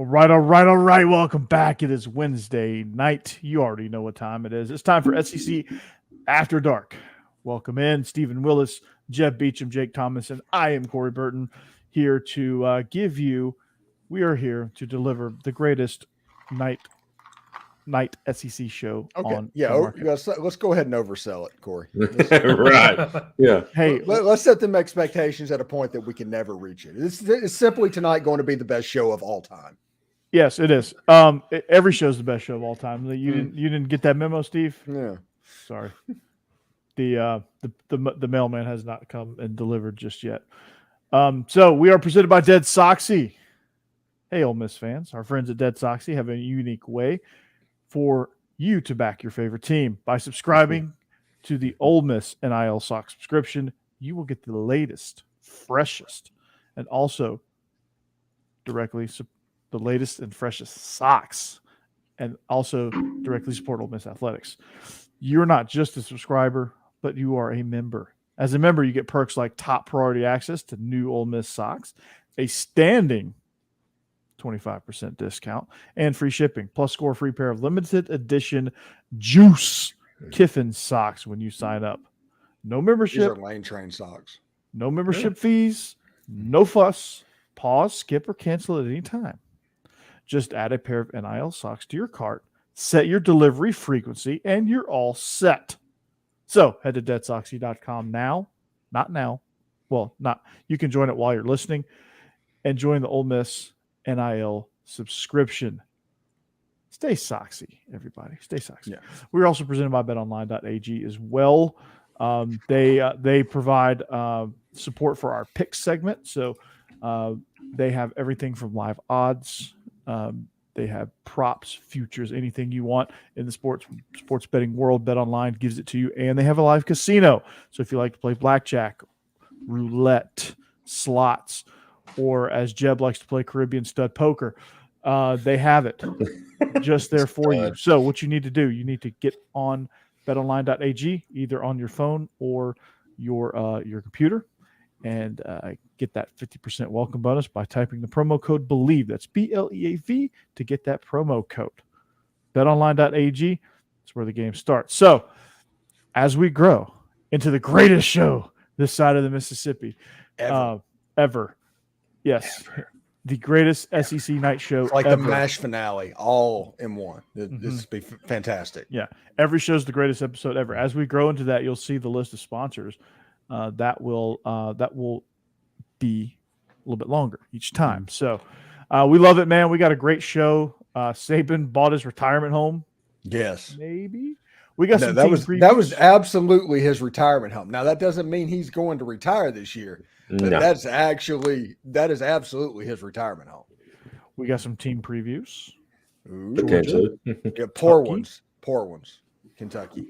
All right. Welcome back. It is Wednesday night. You already know what time it is. It's time for SEC After Dark. Welcome in, Stephen Willis, Jeb Beecham, Jake Thomas, and I am Corey Burton, here to we are here to deliver the greatest night SEC show on the market. Let's go ahead and oversell it, Corey. Right. Yeah. Hey, let's set them expectations at a point that we can never reach it. It's simply tonight going to be the best show of all time. Yes, it is. Every show is the best show of all time. You didn't get that memo, Steve? Yeah. Sorry. The mailman has not come and delivered just yet. So we are presented by DeadSoxy. Hey, Ole Miss fans, our friends at DeadSoxy have a unique way for you to back your favorite team. By subscribing to the Ole Miss NIL sock subscription, you will get the latest, freshest, and also directly the latest and freshest socks, and also directly support Ole Miss athletics. You're not just a subscriber, but you are a member. As a member, you get perks like top priority access to new Ole Miss socks, a standing 25% discount, and free shipping, plus score a free pair of limited edition Juice Kiffin socks when you sign up. No membership. These are lane train socks. No membership fees. No fuss. Pause, skip, or cancel at any time. Just add a pair of NIL socks to your cart, set your delivery frequency, and you're all set. So head to DeadSoxy.com now. Not now. Well, not. You can join it while you're listening and join the Ole Miss NIL subscription. Stay soxy, everybody. Stay soxy. Yeah. We're also presented by betonline.ag as well. They provide support for our picks segment. So they have everything from live odds. They have props, futures, anything you want in the sports betting world. BetOnline gives it to you, and they have a live casino. So if you like to play blackjack, roulette, slots, or as Jeb likes to play, Caribbean stud poker, they have it just there for you. So what you need to do, you need to get on betonline.ag, either on your phone or your computer, and get that 50% welcome bonus by typing the promo code Bleav. That's BLEAV to get that promo code. BetOnline.ag is where the game starts. So as we grow into the greatest show this side of the Mississippi ever. Yes. Ever. The greatest SEC night show it's like ever. The MASH finale, all in one. This would be fantastic. Yeah. Every show is the greatest episode ever. As we grow into that, you'll see the list of sponsors that will be a little bit longer each time. So we love it, man. We got a great show. Saban bought his retirement home. Yes. Maybe. We got some that was absolutely his retirement home. Now that doesn't mean he's going to retire this year. But that is absolutely his retirement home. We got some team previews. Yeah, poor ones. Kentucky,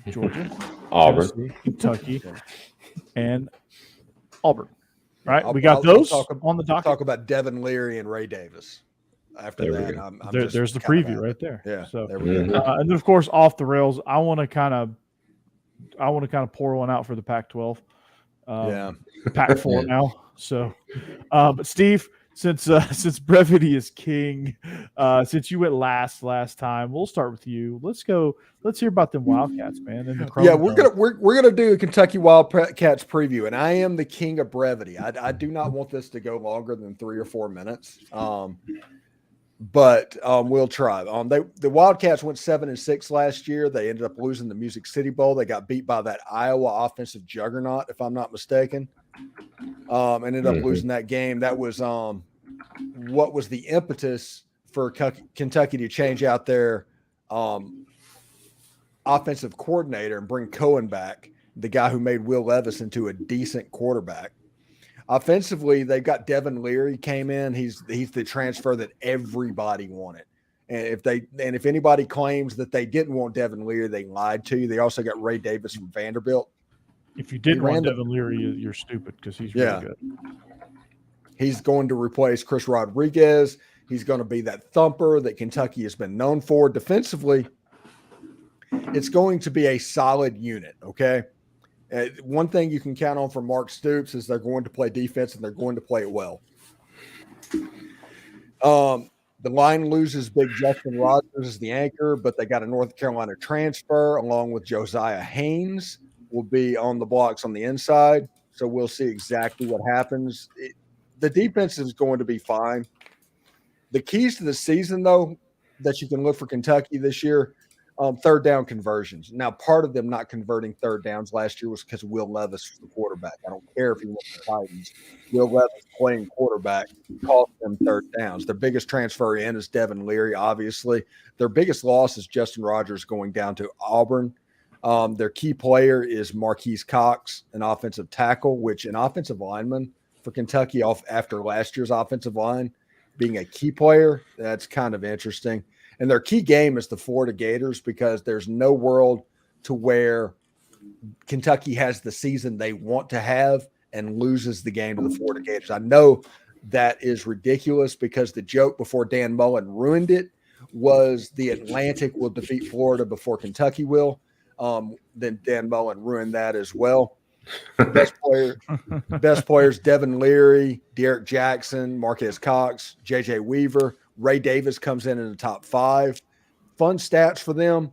Georgia, Auburn, Tennessee, Kentucky, and Auburn. Right, we got those on the docket. Talk about Devin Leary and Ray Davis. After that, there's the preview right there. Yeah. So, there we go. And then of course, off the rails. I want to kind of pour one out for the Pac-12. Pac-4 now. So, but Steve, since brevity is king, since you went last time, we'll start with you. Let's hear about them Wildcats, man. And we're gonna do a Kentucky Wildcats preview, and I am the king of brevity. I do not want this to go longer than 3 or 4 minutes. But we'll try. The Wildcats went 7-6 last year. They ended up losing the Music City Bowl. They got beat by that Iowa offensive juggernaut, if I'm not mistaken. Ended up losing that game. That was what was the impetus for Kentucky to change out their offensive coordinator and bring Cohen back, the guy who made Will Levis into a decent quarterback. Offensively, they've got Devin Leary came in. He's the transfer that everybody wanted. And if anybody claims that they didn't want Devin Leary, they lied to you. They also got Ray Davis from Vanderbilt. If you didn't want Devin Leary, you're stupid because he's really good. He's going to replace Chris Rodriguez. He's going to be that thumper that Kentucky has been known for. Defensively, it's going to be a solid unit, okay? One thing you can count on from Mark Stoops is they're going to play defense and they're going to play it well. The line loses big Justin Rogers as the anchor, but they got a North Carolina transfer along with Josiah Haynes will be on the blocks on the inside. So we'll see exactly what happens. The defense is going to be fine. The keys to the season, though, that you can look for Kentucky this year, third down conversions. Now, part of them not converting third downs last year was because Will Levis was the quarterback. I don't care if he went to the Titans. Will Levis playing quarterback cost them third downs. Their biggest transfer in is Devin Leary, obviously. Their biggest loss is Justin Rogers going down to Auburn. Their key player is Marquise Cox, an offensive tackle, which an offensive lineman for Kentucky after last year's offensive line being a key player, that's kind of interesting. And their key game is the Florida Gators because there's no world to where Kentucky has the season they want to have and loses the game to the Florida Gators. I know that is ridiculous because the joke before Dan Mullen ruined it was the Atlantic will defeat Florida before Kentucky will. Then Dan Mullen ruined that as well. Best players, Devin Leary, Derek Jackson, Marquez Cox, J.J. Weaver. Ray Davis comes in the top 5. Fun stats for them.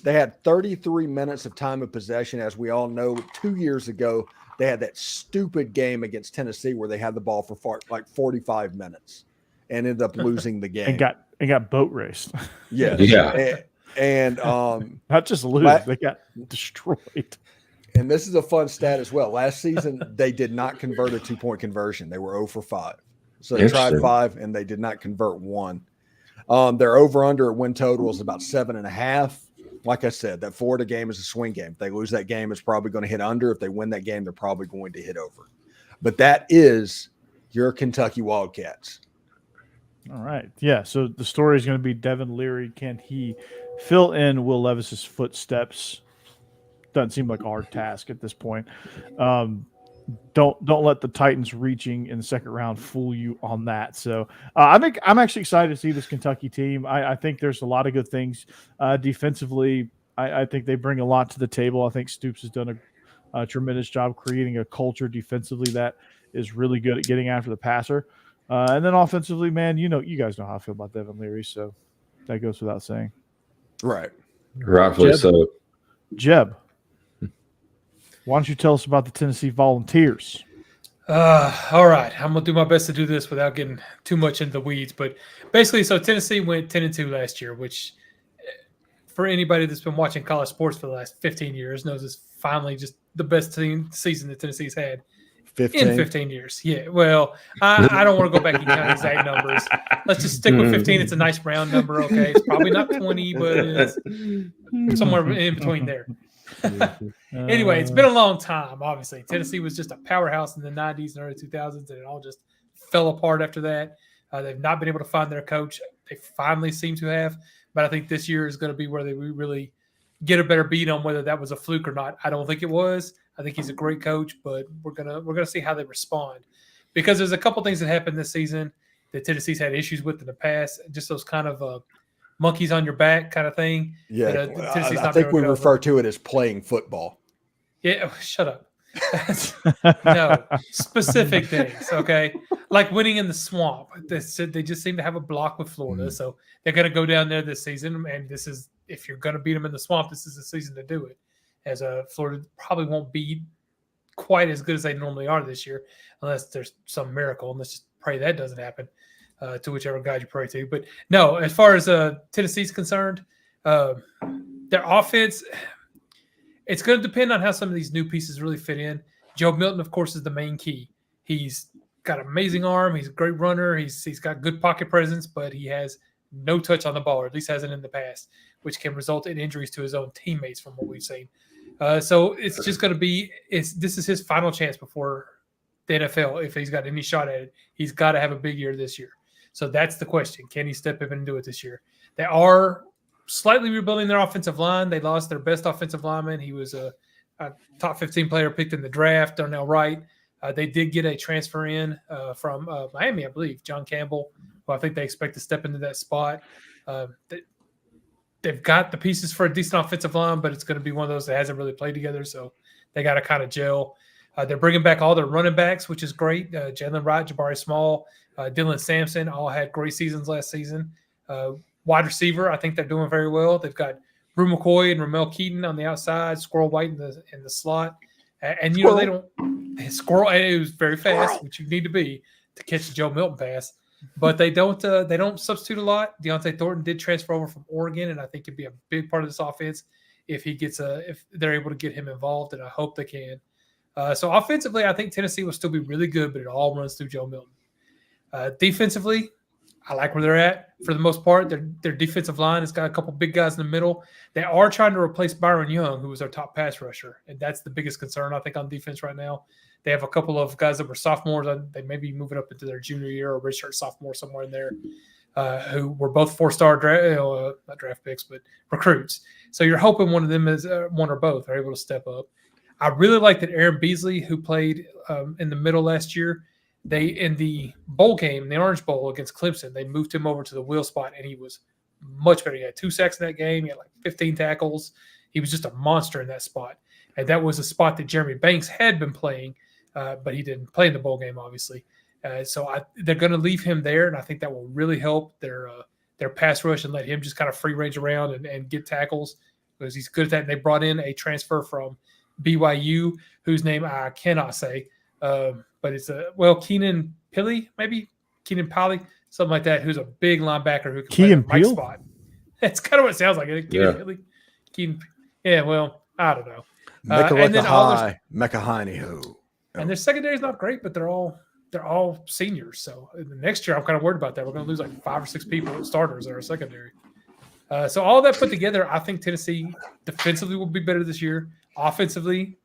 They had 33 minutes of time of possession. As we all know, 2 years ago, they had that stupid game against Tennessee where they had the ball for like 45 minutes and ended up losing the game. and got boat raced. Yes. Yeah. And not just lose, they got destroyed. And this is a fun stat as well. Last season, they did not convert a 2-point conversion. They were 0 for 5. So they tried 5, and they did not convert 1. Their over-under at win total is about 7.5. Like I said, that Florida game is a swing game. If they lose that game, it's probably going to hit under. If they win that game, they're probably going to hit over. But that is your Kentucky Wildcats. All right. Yeah, so the story is going to be Devin Leary. Can he fill in Will Levis's footsteps? Doesn't seem like our task at this point. Don't let the Titans reaching in the second round fool you on that. So I'm actually excited to see this Kentucky team. I think there's a lot of good things defensively. I think they bring a lot to the table. I think Stoops has done a tremendous job creating a culture defensively that is really good at getting after the passer. And then offensively, man, you guys know how I feel about Devin Leary, so that goes without saying. Right. Rightfully so. Jeb, why don't you tell us about the Tennessee Volunteers? All right. I'm going to do my best to do this without getting too much into the weeds. But basically, so Tennessee went 10-2 last year, which for anybody that's been watching college sports for the last 15 years knows is finally just the best season that Tennessee's had in 15 years. Yeah, well, I don't want to go back and count exact numbers. Let's just stick with 15. It's a nice round number, okay? It's probably not 20, but it's somewhere in between there. Anyway, it's been a long time, obviously. Tennessee was just a powerhouse in the 90s and early 2000s, and it all just fell apart after that. They've not been able to find their coach. They finally seem to have, but I think this year is going to be where they really get a better beat on whether that was a fluke or not. I don't think it was. I think he's a great coach, but we're gonna see how they respond, because there's a couple things that happened this season that Tennessee's had issues with in the past, just those kind of monkeys on your back kind of thing. Yeah, I think we refer to it as playing football. Yeah, shut up. No, specific things, okay? Like winning in the swamp. They just seem to have a block with Florida, so they're going to go down there this season, and this is, if you're going to beat them in the swamp, this is the season to do it, as Florida probably won't be quite as good as they normally are this year, unless there's some miracle, and let's just pray that doesn't happen, to whichever God you pray to. But no, as far as Tennessee's concerned, their offense, it's going to depend on how some of these new pieces really fit in. Joe Milton, of course, is the main key. He's got an amazing arm. He's a great runner. He's got good pocket presence, but he has no touch on the ball, or at least hasn't in the past, which can result in injuries to his own teammates from what we've seen. So it's just going to be – this is his final chance before the NFL. If he's got any shot at it, he's got to have a big year this year. So that's the question. Can he step up and do it this year? They are slightly rebuilding their offensive line. They lost their best offensive lineman. He was a top 15 player picked in the draft, Darnell Wright. They did get a transfer in from Miami, I believe, John Campbell, who I think they expect to step into that spot. They've got the pieces for a decent offensive line, but it's going to be one of those that hasn't really played together, so they got to kind of gel. They're bringing back all their running backs, which is great. Jalen Wright, Jabari Small, Dylan Sampson all had great seasons last season. Wide receiver, I think they're doing very well. They've got Brew McCoy and Ramel Keaton on the outside, Squirrel White in the slot. And you know, they don't – Squirrel – it was very fast, which you need to be to catch the Joe Milton pass. But they don't substitute a lot. Deontay Thornton did transfer over from Oregon, and I think it'd be a big part of this offense if they're able to get him involved, and I hope they can. So offensively, I think Tennessee will still be really good, but it all runs through Joe Milton. Defensively, I like where they're at for the most part. Their defensive line has got a couple big guys in the middle. They are trying to replace Byron Young, who was their top pass rusher, and that's the biggest concern, I think, on defense right now. They have a couple of guys that were sophomores. They may be moving up into their junior year or redshirt sophomore somewhere in there, who were both four-star not draft picks, but recruits. So you're hoping one of them is one or both are able to step up. I really like that Aaron Beasley, who played in the middle last year, in the bowl game, the Orange Bowl against Clemson, they moved him over to the wheel spot, and he was much better. He had 2 sacks in that game. He had like 15 tackles. He was just a monster in that spot. And that was a spot that Jeremy Banks had been playing, but he didn't play in the bowl game, obviously. So they're going to leave him there, and I think that will really help their pass rush and let him just kind of free range around and get tackles because he's good at that. And they brought in a transfer from BYU, whose name I cannot say, but it's Keenan Pili, maybe Keenan Pili, something like that, who's a big linebacker who can play the right spot. That's kind of what it sounds like. Keenan Pili. Yeah, well, I don't know. And then and their secondary is not great, but they're all seniors. So next year, I'm kind of worried about that. We're going to lose like 5 or 6 people, starters in our secondary. So all that put together, I think Tennessee defensively will be better this year. Offensively,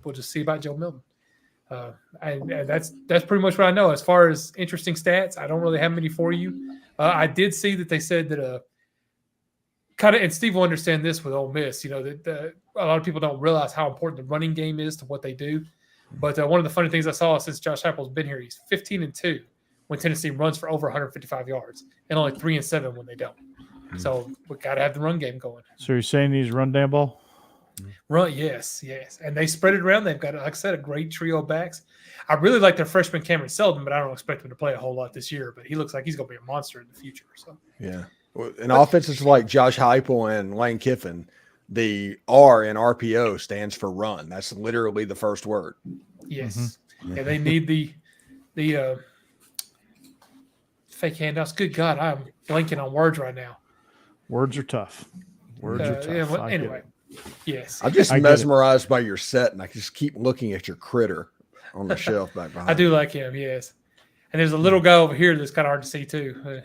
we'll just see about Joe Milton. And that's pretty much what I know. As far as interesting stats, I don't really have many for you. I did see that they said that kind of, and Steve will understand this with Ole Miss, you know, that a lot of people don't realize how important the running game is to what they do. But one of the funny things I saw since Josh Heupel's been here, he's 15-2 when Tennessee runs for over 155 yards and only 3-7 when they don't. So we got to have the run game going. So you're saying these run down ball? Run, yes. And they spread it around. They've got, like I said, a great trio of backs. I really like their freshman Cameron Seldon, but I don't expect him to play a whole lot this year. But he looks like he's going to be a monster in the future. So yeah. And offenses like Josh Heupel and Lane Kiffin, the R in RPO stands for run. That's literally the first word. Yes. Mm-hmm. Yeah, they need the fake handouts. Good God, I'm blanking on words right now. Words are tough. Yeah, well, anyway, yes. I'm just mesmerized by your set, and I just keep looking at your critter on the shelf back behind. I do like him, yes. And there's a little guy over here that's kind of hard to see too.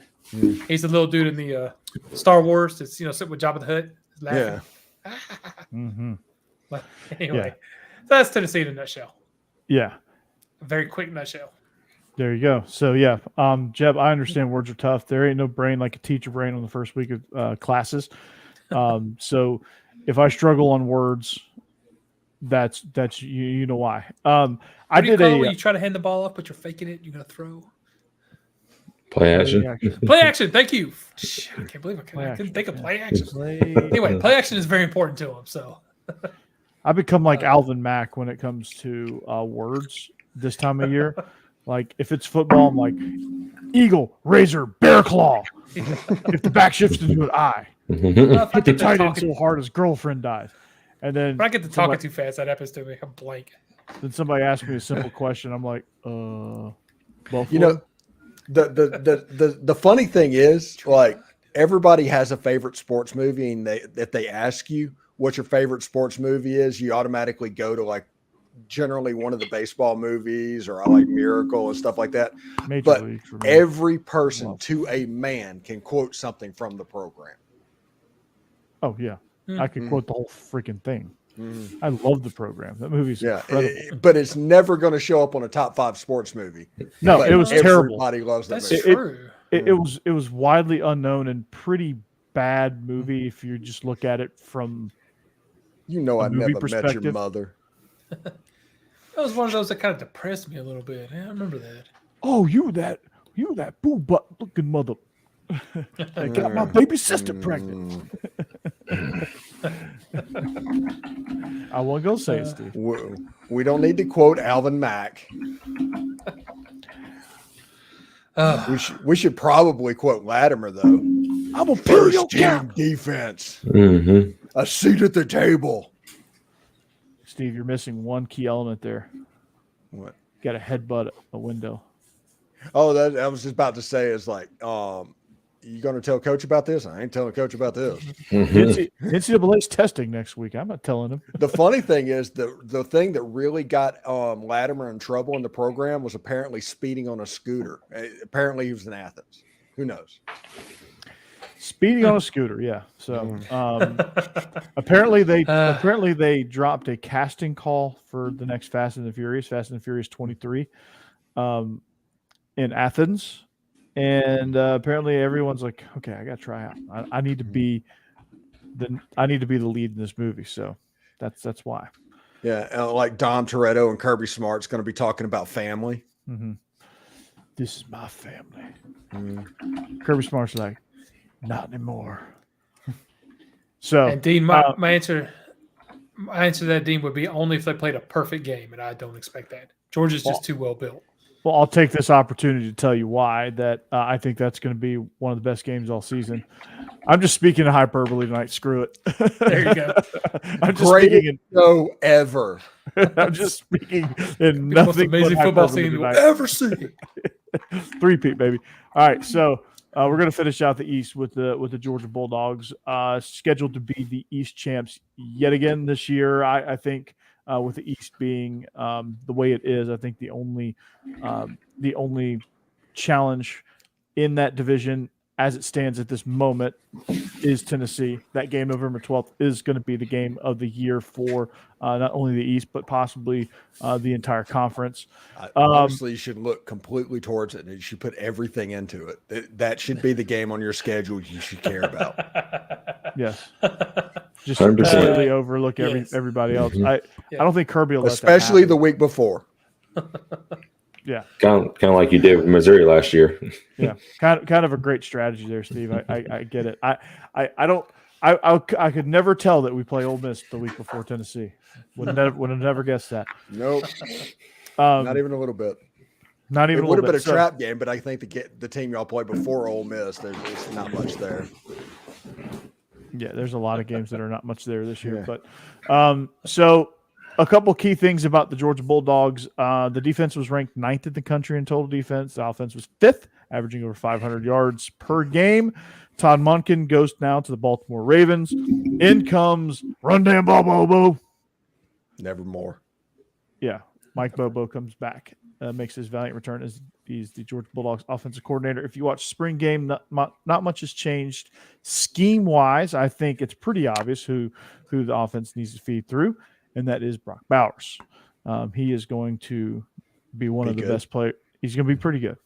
He's the little dude in the Star Wars that's sitting with Jabba the Hutt. Laughing. Yeah. But anyway, that's Tennessee in a nutshell. Yeah. A very quick nutshell. There you go. So Jeb, I understand words are tough. There ain't no brain like a teacher brain on the first week of classes. So if I struggle on words, that's you know why. I did when you try to hand the ball off, but you're faking it. You're gonna throw. Play action. Play action. Thank you. I can't believe I couldn't think of play action. Anyway, play action is very important to him. So I become like Alvin Mack when it comes to words this time of year. Like if it's football, I'm like eagle, razor, bear claw. If the back shifts into an eye, hit the tight end so hard his girlfriend dies. And then when I get to talking too fast, that happens to me. I'm blank. Then somebody asks me a simple question. I'm like, Buffalo? The funny thing is, like, everybody has a favorite sports movie, and if they ask you what your favorite sports movie is, you automatically go to like generally one of the baseball movies, or I like Miracle and stuff like that. But every person to a man can quote something from the program. Oh yeah, I could quote the whole freaking thing. I love the program. That movie's incredible. But it's never going to show up on a top 5 sports movie. No, it was terrible. Everybody loves that movie. True. It was widely unknown and pretty bad movie if you just look at it from I never met your mother. That was one of those that kind of depressed me a little bit. Yeah, I remember that. Oh, you that boo butt looking mother. That got my baby sister pregnant. I won't go say it, Steve. We don't need to quote Alvin Mack. We should probably quote Latimer, though. I'm a first team defense. Mm-hmm. A seat at the table. Steve, you're missing one key element there. What? Got a headbutt a window. Oh, that I was just about to say is like, you going to tell Coach about this? I ain't telling Coach about this. NCAA's testing next week. I'm not telling him. The funny thing is the thing that really got Latimer in trouble in the program was apparently speeding on a scooter. Apparently he was in Athens. Who knows? Speeding on a scooter, yeah. So apparently they dropped a casting call for the next Fast and the Furious 23, in Athens. And apparently everyone's like, okay, I got to try out. I need to be the lead in this movie. So that's why. Yeah, like Dom Toretto and Kirby Smart's going to be talking about family. Mm-hmm. This is my family. Kirby Smart's like, not anymore. So, and Dean, my answer to that, Dean, would be only if they played a perfect game, and I don't expect that. Georgia's just too well built. Well, I'll take this opportunity to tell you why that I think that's going to be one of the best games all season. I'm just speaking in hyperbole tonight. Screw it. There you go. I'm just speaking in ever. I'm just speaking in nothing. The most amazing football scene you'll ever see. 3-peat, baby. All right, so we're going to finish out the East with the Georgia Bulldogs, scheduled to be the East champs yet again this year. I think. With the East being the way it is, I think the only challenge in that division as it stands at this moment is Tennessee. That game November 12th is going to be the game of the year for not only the East, but possibly the entire conference. Honestly, you should look completely towards it, and you should put everything into it. That should be the game on your schedule you should care about. Yes. Just completely overlook everybody else. I don't think Kirby will especially the week before. Yeah, kind of like you did with Missouri last year. Yeah, kind of a great strategy there, Steve. I get it. I could never tell that we play Ole Miss the week before Tennessee. Would have never guessed that. Nope. Not even a little bit. Not even. It would have been a trap game, but I think the team y'all played before Ole Miss, there's not much there. Yeah, there's a lot of games that are not much there this year. Yeah. But so a couple key things about the Georgia Bulldogs. The defense was ranked 9th in the country in total defense. The offense was 5th, averaging over 500 yards per game. Todd Monken goes now to the Baltimore Ravens. In comes Rundown Bobo. Nevermore. Yeah, Mike Bobo comes back, makes his valiant return as he's the Georgia Bulldogs offensive coordinator. If you watch spring game, not much has changed scheme-wise. I think it's pretty obvious who the offense needs to feed through, and that is Brock Bowers. He is going to be one of the best players. He's going to be pretty good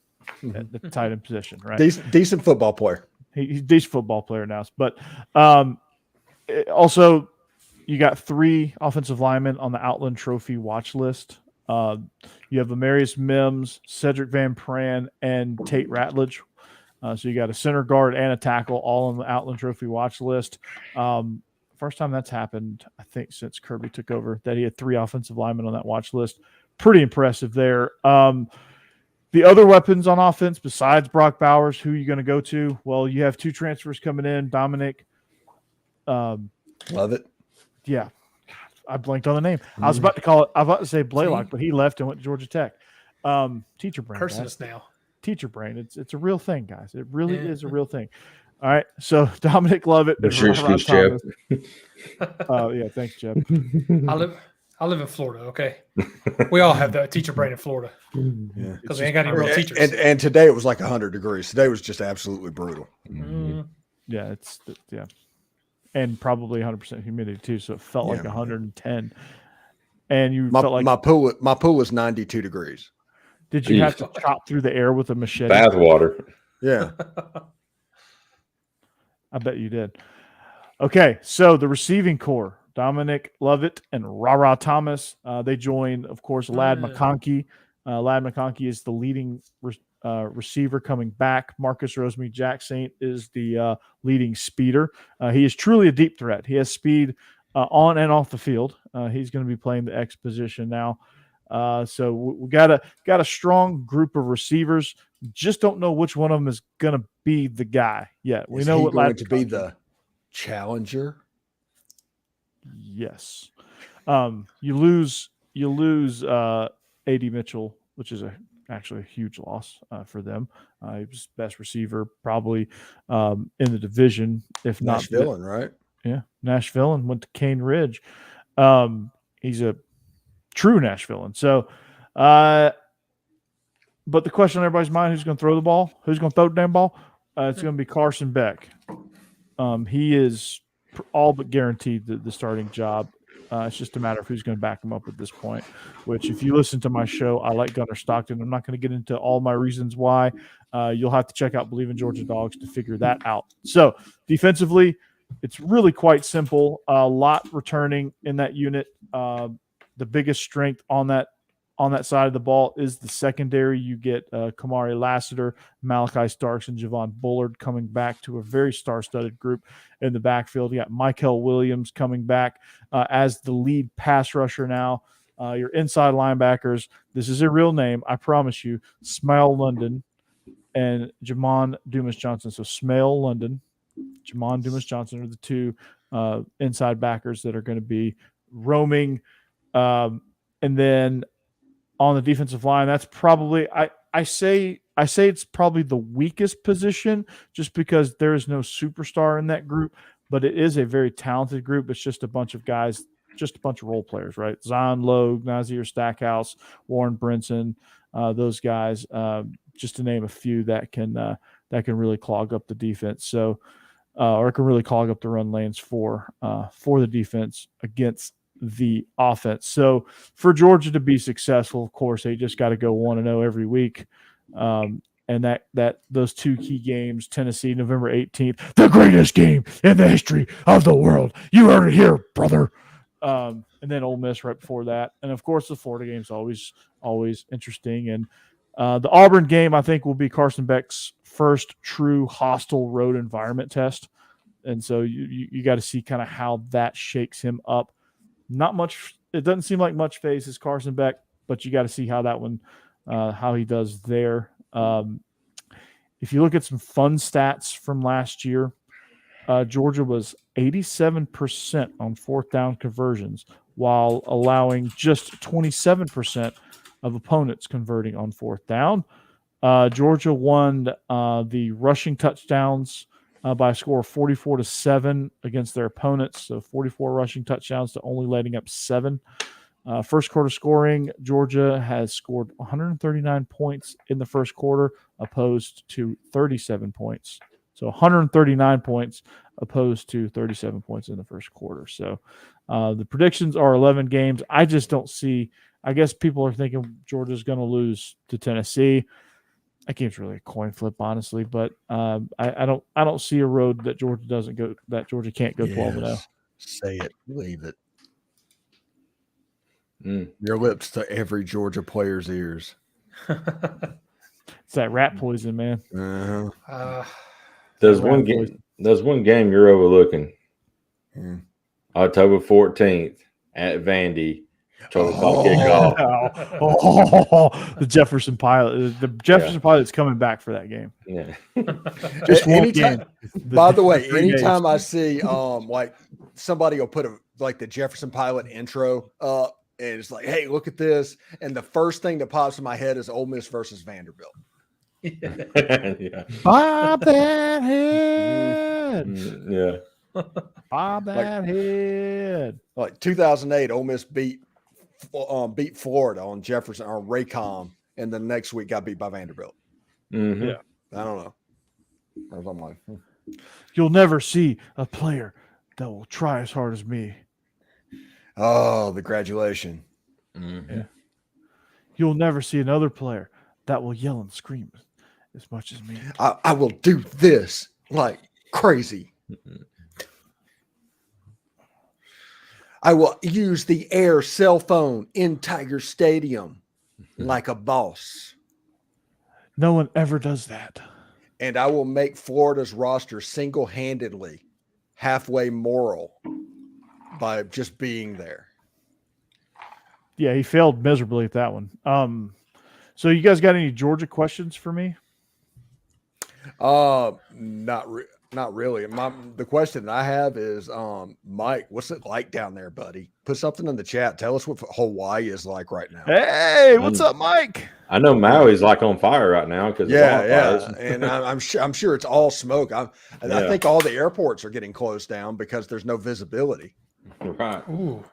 at the tight end position, right? Decent football player. He's a decent football player now. But also, you got 3 offensive linemen on the Outland Trophy watch list. You have Amarius Mims, Cedric Van Pran, and Tate Ratledge. So you got a center guard and a tackle all on the Outland Trophy watch list. First time that's happened, I think, since Kirby took over, that he had 3 offensive linemen on that watch list. Pretty impressive there. The other weapons on offense besides Brock Bowers, who are you going to go to? Well, you have 2 transfers coming in. Dominic. Love it. Yeah. I blanked on the name. I was about to say Blaylock, but he left and went to Georgia Tech. Teacher brain. Curses now. Teacher brain. It's a real thing, guys. It really is a real thing. All right. So Dominic Lovett. That's your excuse, Jeb. Yeah. Thanks, Jeb. I live in Florida. Okay. We all have that teacher brain in Florida. Yeah. Because we ain't got any real teachers. And today it was like 100 degrees. Today was just absolutely brutal. Yeah. Yeah. And probably 100% humidity too, so it felt like 110. And you felt like my pool is 92 degrees. Did you have to chop through the air with a machete? Bath water. Yeah. I bet you did. Okay, so the receiving core, Dominic Lovett and Rara Thomas. They join, of course, Ladd McConkey Ladd McConkey is the leading receiver coming back. Marcus Rosemary-Jack Saint is the leading speeder. He is truly a deep threat. He has speed on and off the field. He's going to be playing the X position now. So we got a strong group of receivers. Just don't know which one of them is going to be the guy yet. We know what going to be the challenger. Yes. You lose A.D. Mitchell, which is actually a huge loss for them. He was best receiver probably in the division, if not Nashville, right? Yeah, Nashville, and went to Cane Ridge. He's a true Nashvilleian. So, but the question on everybody's mind: who's going to throw the ball? Who's going to throw the damn ball? It's going to be Carson Beck. He is all but guaranteed the starting job. It's just a matter of who's going to back him up at this point, which if you listen to my show, I like Gunnar Stockton. I'm not going to get into all my reasons why. You'll have to check out Bleav In Georgia Dawgs to figure that out. So defensively, it's really quite simple. A lot returning in that unit. The biggest strength on that side of the ball is the secondary. You get Kamari Lassiter, Malachi Starks, and Javon Bullard coming back to a very star-studded group in the backfield. You got Michael Williams coming back as the lead pass rusher now. Your inside linebackers, this is a real name, I promise you, Smile London and Jamon Dumas-Johnson. So Smale London, Jamon Dumas-Johnson are the two inside backers that are going to be roaming. And then on the defensive line, that's probably I say it's probably the weakest position just because there is no superstar in that group, but it is a very talented group. It's just a bunch of guys, just a bunch of role players, right? Zion Logue, Nazir Stackhouse, Warren Brinson, those guys, just to name a few that can really clog up the defense. So, or it can really clog up the run lanes for the defense against the offense. So for Georgia to be successful, of course, they just got to go 1-0 every week. And that those two key games, Tennessee, November 18th, the greatest game in the history of the world. You heard it here, brother. And then Ole Miss right before that. And of course, the Florida game's always interesting. And the Auburn game, I think, will be Carson Beck's first true hostile road environment test. And so you got to see kind of how that shakes him up. Not much. It doesn't seem like much phases Carson Beck, but you got to see how that one, how he does there. If you look at some fun stats from last year, Georgia was 87% on fourth down conversions, while allowing just 27% of opponents converting on fourth down. Georgia won the rushing touchdowns by a score of 44-7 against their opponents. So 44 rushing touchdowns to only letting up 7. First quarter scoring, Georgia has scored 139 points in the first quarter, opposed to 37 points. So 139 points opposed to 37 points in the first quarter. So the predictions are 11 games. I just don't see. I guess people are thinking Georgia's going to lose to Tennessee. That game's really a coin flip, honestly, but I don't see a road that Georgia can't go 12-0. Say it, believe it. Your lips to every Georgia player's ears. It's that rat poison, man. There's one game you're overlooking. October 14th at Vandy. The Jefferson Pilot. The Jefferson Pilot's coming back for that game. Yeah. Just one game. By the way, anytime I see like somebody will put the Jefferson Pilot intro up, and it's like, hey, look at this. And the first thing that pops in my head is Ole Miss versus Vanderbilt. Yeah. Bob that head. Yeah. Bob that head. Like 2008, Ole Miss beat Florida on Jefferson or Raycom, and the next week got beat by Vanderbilt. Mm-hmm. Yeah, I don't know. I'm like, You'll never see a player that will try as hard as me. Oh, the gratulation. Mm-hmm. Yeah. You'll never see another player that will yell and scream as much as me. I will do this like crazy. Mm-hmm. I will use the air cell phone in Tiger Stadium. like a boss. No one ever does that. And I will make Florida's roster single-handedly halfway moral by just being there. Yeah, he failed miserably at that one. So you guys got any Georgia questions for me? Not really. The question that I have is, Mike, what's it like down there, buddy? Put something in the chat. Tell us what Hawaii is like right now. Hey, what's up, Mike? I know Maui's like on fire right now because and I'm sure it's all smoke. I think all the airports are getting closed down because there's no visibility. Right. Ooh,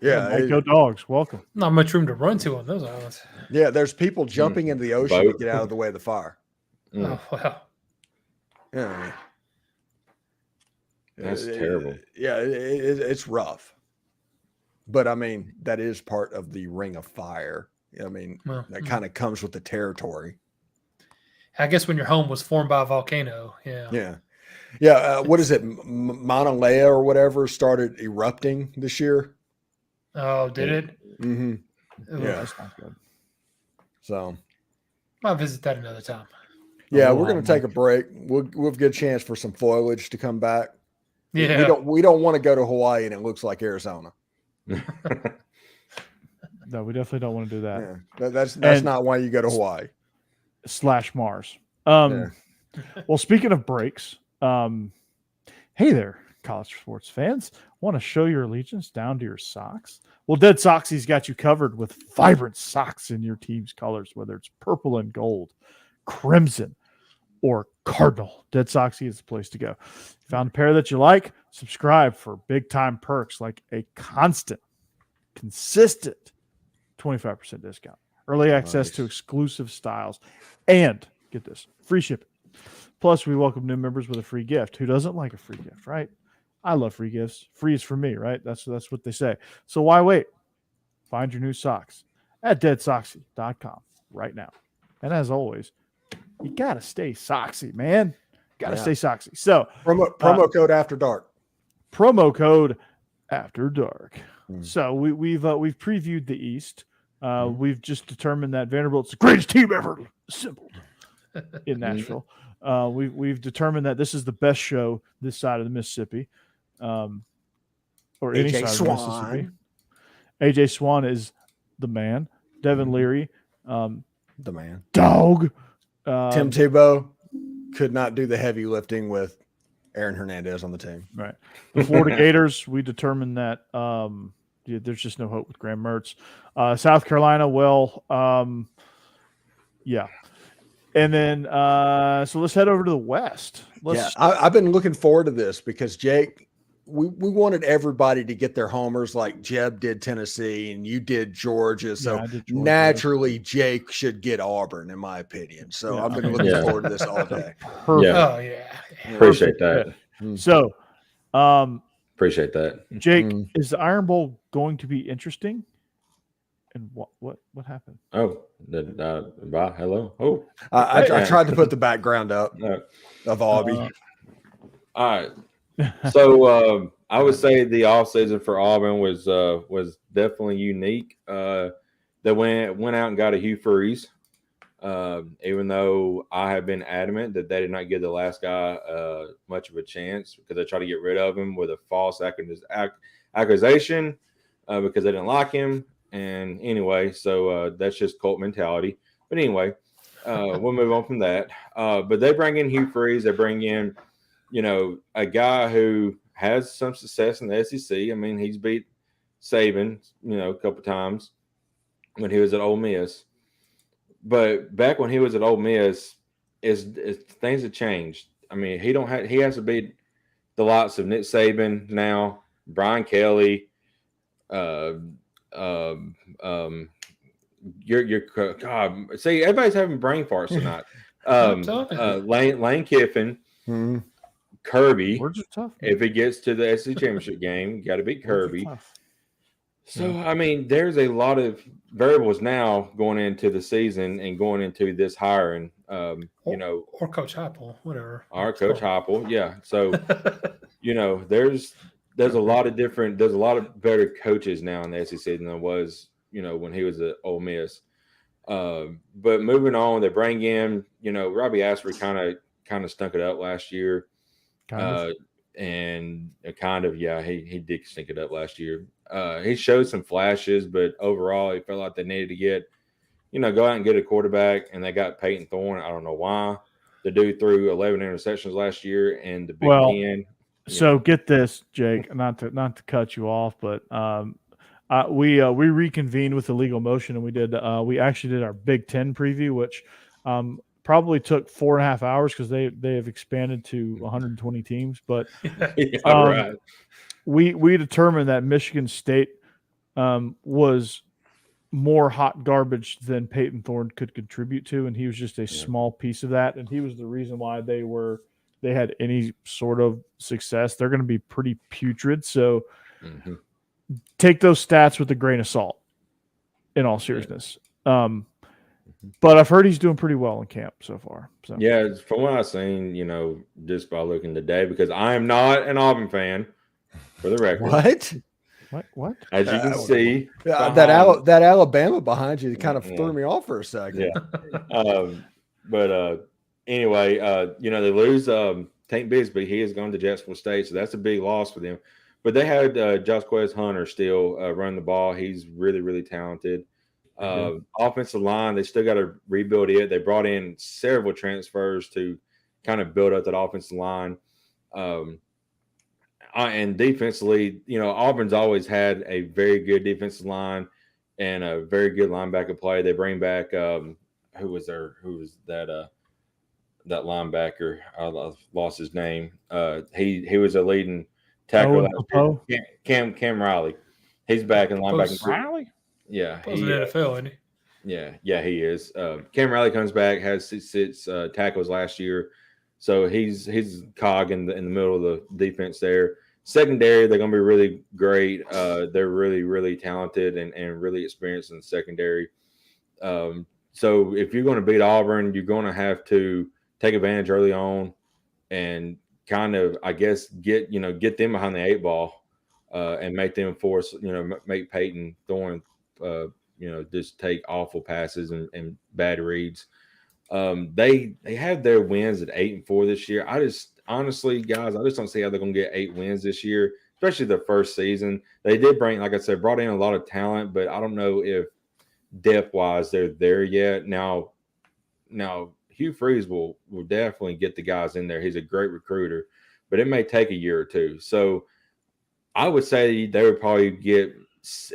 Yeah, Go Dogs. Welcome. not much room to run to on those islands. yeah. There's people jumping into the ocean to get out of the way of the fire. Mm. Oh wow. Yeah, That's terrible. Yeah, it's rough. But I mean, that is part of the ring of fire. I mean, Well, that kind of comes with the territory. I guess when your home was formed by a volcano, yeah. Yeah. What is it? Mauna Lea or whatever started erupting this year. Oh, did it? Mm-hmm. Ooh, Yeah. That's not good. So I'll visit that another time. yeah, Oh, we're gonna take a break. We'll get a chance for some foliage to come back. Yeah. We don't want to go to Hawaii and it looks like Arizona. No, we definitely don't want to do that. Yeah, that's And- not why you go to Hawaii. / Mars. Yeah. Well, speaking of breaks, hey there, college sports fans. Want to show your allegiance down to your socks? Well, DeadSoxy's got you covered with vibrant socks in your team's colors, whether it's purple and gold, crimson, or cardinal. DeadSoxy is the place to go. Found a pair that you like? Subscribe for big time perks like a consistent 25% discount, early access to exclusive styles, and get this, free shipping. Plus, we welcome new members with a free gift. Who doesn't like a free gift, right? I love free gifts. Free is for me, right? That's what they say. So why wait? Find your new socks at DeadSoxy.com right now. And as always, you gotta stay soxy, man. Gotta stay soxy. So Promo code After Dark. promo code After Dark. Hmm. So we've previewed the East. We've just determined that Vanderbilt's the greatest team ever assembled in Nashville. We've determined that this is the best show this side of the Mississippi, or any AJ side of the Mississippi. AJ Swan is the man. Devin Leary, The man. dog. Tim Tebow could not do the heavy lifting with Aaron Hernandez on the team. Right. The Florida Gators, we determined that there's just no hope with Graham Mertz. South Carolina, yeah. And then, so let's head over to the West. I've been looking forward to this because Jake, we wanted everybody to get their homers like Jeb did Tennessee and you did Georgia. So I did Georgia. naturally, Jake should get Auburn, in my opinion. So I've been looking forward to this all day. Perfect. Oh yeah. Appreciate that. So, Appreciate that. Jake, is the Iron Bowl going to be interesting? And what happened? Oh, bye. Hello. Oh, I tried to put the background up of Aubie. all right. So I would say the off season for Auburn was definitely unique. They went out and got a Hugh Freeze, even though I have been adamant that they did not give the last guy much of a chance because they tried to get rid of him with a false accusation because they didn't like him. And anyway, so that's just cult mentality. But anyway, we'll move on from that. But they bring in Hugh Freeze. They bring in, a guy who has some success in the SEC. I mean, he's beat Saban, a couple times when he was at Ole Miss. But back when he was at Ole Miss, things have changed. I mean, he has to beat the likes of Nick Saban now, Brian Kelly, God. See, everybody's having brain farts tonight. Lane Kiffin, Kirby. Words are tough. If he gets to the SEC championship game, got to beat Kirby. So, I mean, there's a lot of variables now going into the season and going into this hiring. Or Coach Heupel, whatever. Our Coach Heupel, yeah. So, there's a lot of better coaches now in the SEC than there was, when he was at Ole Miss. But moving on, they bring in, Robbie Ashford kind of stunk it up last year. And he did stink it up last year. He showed some flashes, but overall, he felt like they needed to get, go out and get a quarterback, and they got Peyton Thorne. I don't know why. The dude threw 11 interceptions last year, and the Big Ten. So get this, Jake, not to cut you off, but we reconvened with the Legal Motion, and we actually did our Big Ten preview, which probably took 4.5 hours because they have expanded to 120 teams. But right. we determined that Michigan State was more hot garbage than Peyton Thorne could contribute to, and he was just a small piece of that, and he was the reason why they had any sort of success. They're going to be pretty putrid, so take those stats with a grain of salt, in all seriousness. But I've heard he's doing pretty well in camp so far. So yeah, from what I've seen, just by looking today, because I am not an Auburn fan, for the record. What? As you can see, that Alabama behind you kind of threw me off for a second. Yeah. Anyway, they lose Tank Bigsby. He has gone to Jacksonville State, so that's a big loss for them. But they had Josquez Hunter still run the ball. He's really, really talented. Offensive line, they still got to rebuild it. They brought in several transfers to kind of build up that offensive line. And defensively, Auburn's always had a very good defensive line and a very good linebacker play. They bring back who was that linebacker? I lost his name. He was a leading tackle. Cam Riley. He's back in linebacker. Riley? Yeah. He's in the NFL, isn't he? Yeah, he is. Cam Riley comes back, has six tackles last year. So he's cog in the middle of the defense there. Secondary, they're going to be really great. They're really, really talented and really experienced in the secondary. So if you're going to beat Auburn, you're going to have to take advantage early on and kind of, I guess, get them behind the 8 ball and make them make Peyton Thorne, just take awful passes and bad reads. They have their wins at 8-4 this year. Honestly, guys, I just don't see how they're going to get 8 wins this year, especially the first season. They did like I said, brought in a lot of talent, but I don't know if depth-wise they're there yet. Now Hugh Freeze will definitely get the guys in there. He's a great recruiter, but it may take a year or two. So I would say they would probably get 6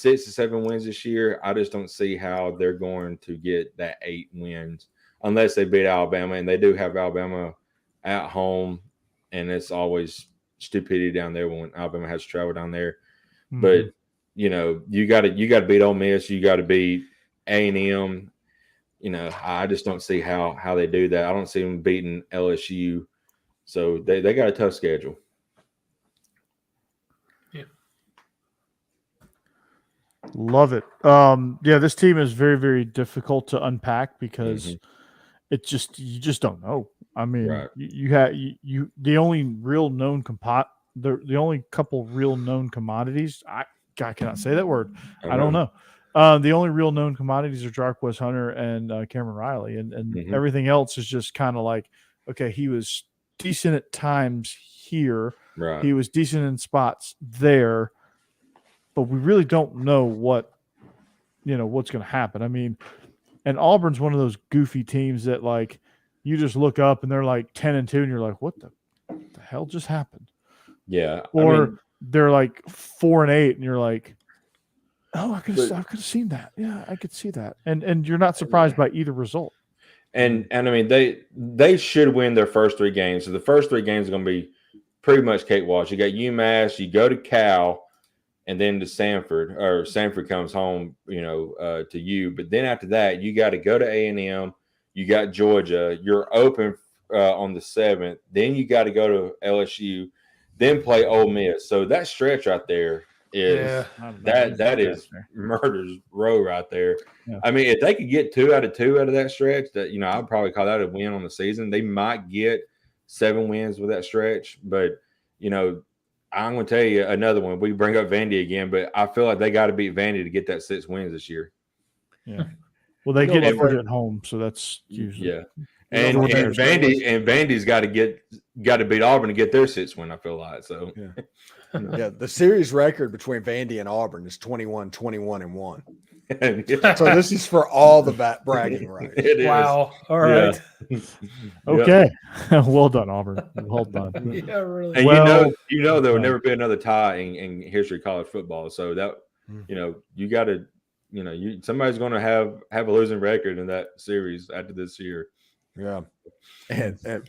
to 7 wins this year. I just don't see how they're going to get that 8 wins unless they beat Alabama, and they do have Alabama at home, and it's always stupidity down there when Alabama has to travel down there. Mm-hmm. But you got to beat Ole Miss, you got to beat A&M. I just don't see how they do that. I don't see them beating LSU, so they got a tough schedule. Love it. This team is very, very difficult to unpack because it's just you just don't know. I mean, right. you the only real known the only couple real known commodities. I cannot say that word. I don't know. The only real known commodities are Jarquez Hunter and Cameron Riley, and everything else is just kind of like, okay, he was decent at times here. Right. He was decent in spots there. But we really don't know what's going to happen. I mean, and Auburn's one of those goofy teams that like you just look up and they're like 10-2, and you're like, what the hell just happened? Yeah. Or they're like 4-8, and you're like, oh, I could have seen that. Yeah, I could see that. And you're not surprised by either result. And I mean, they should win their first 3 games. So the first 3 games are going to be pretty much cakewalk. You got UMass, you go to Cal, and then to Sanford, or Sanford comes home, to you. But then after that, you got to go to A&M. You got Georgia. You're open on the 7th. Then you got to go to LSU. Then play Ole Miss. So that stretch right there is that is murder's row right there. Yeah. I mean, if they could get 2 out of 2 out of that stretch, that I'd probably call that a win on the season. They might get 7 wins with that stretch, but I'm going to tell you another one. We bring up Vandy again, but I feel like they got to beat Vandy to get that 6 wins this year. Yeah. Well, they You know, get like- it at home, so that's usually Yeah. And Vandy's got to beat Auburn to get their 6th win, I feel like. So Yeah, the series record between Vandy and Auburn is 21-21-1. Yeah. So this is for all the bragging rights. It is. Wow. All Yeah. right. okay. Well done, Auburn. Well done. Yeah, really. And Well- you know there will never be another tie in history of college football. So that you got to somebody's going to have a losing record in that series after this year. Yeah. And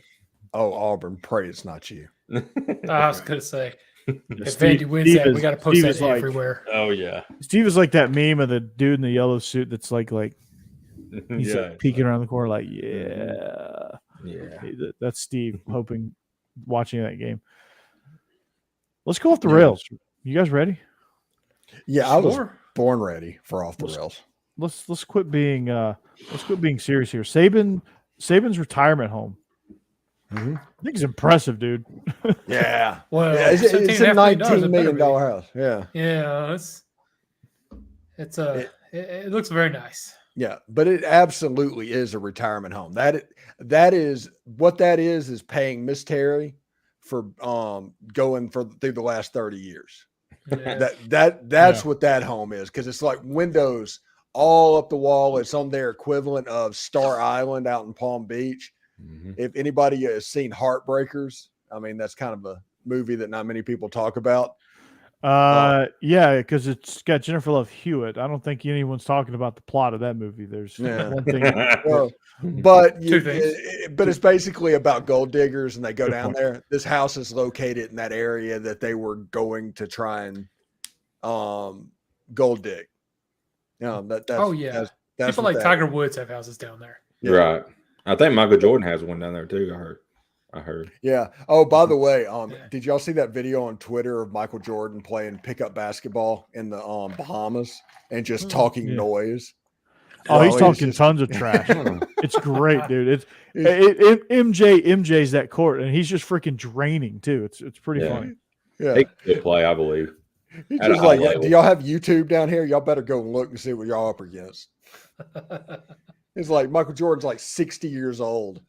Auburn, pray it's not you. I was going to say, if Steve- Vandy wins Steve that, is- we got to post Steve that is like- everywhere. Oh yeah, Steve is like that meme of the dude in the yellow suit that's like he's yeah, like peeking around the corner, like, yeah. yeah. That's Steve watching that game. Let's go off the rails. You guys ready? Yeah, I was Sure. born ready for off the rails. Let's quit being serious here. Saban's retirement home. Mhm. I think it's impressive, dude. Yeah. Well, Yeah, it's a $17.5 million, $19 it million better be. house. Yeah. Yeah, it looks very nice. Yeah, but it absolutely is a retirement home. That is what that is paying Miss Terry for going through the last 30 years. Yeah. That's what that home is, because it's like windows all up the wall. It's on their equivalent of Star Island out in Palm Beach. Mhm. If anybody has seen Heartbreakers, I mean, that's kind of a movie that not many people talk about. Yeah, because it's got Jennifer Love Hewitt. I don't think anyone's talking about the plot of that movie. There's Yeah. one thing. Well, but Two things. but it's basically about gold diggers, and they go Good down point. there. This house is located in that area that they were going to try and gold dig. That's Oh, yeah. that's People what like that- Tiger Woods have houses down there. Yeah. Right. I think Michael Jordan has one down there too. I heard. Yeah. Oh, by the way, Yeah. did y'all see that video on Twitter of Michael Jordan playing pickup basketball in the Bahamas and just talking Yeah. noise? Oh, he's Well, talking just- tons of trash. It's great, dude. MJ's that court, and he's just freaking draining too. It's pretty Yeah. funny. Yeah. He could play, I believe. He's at a just high like, level. do y'all have YouTube down here? Y'all better go and look and see what y'all up against. It's like Michael Jordan's like 60 years old.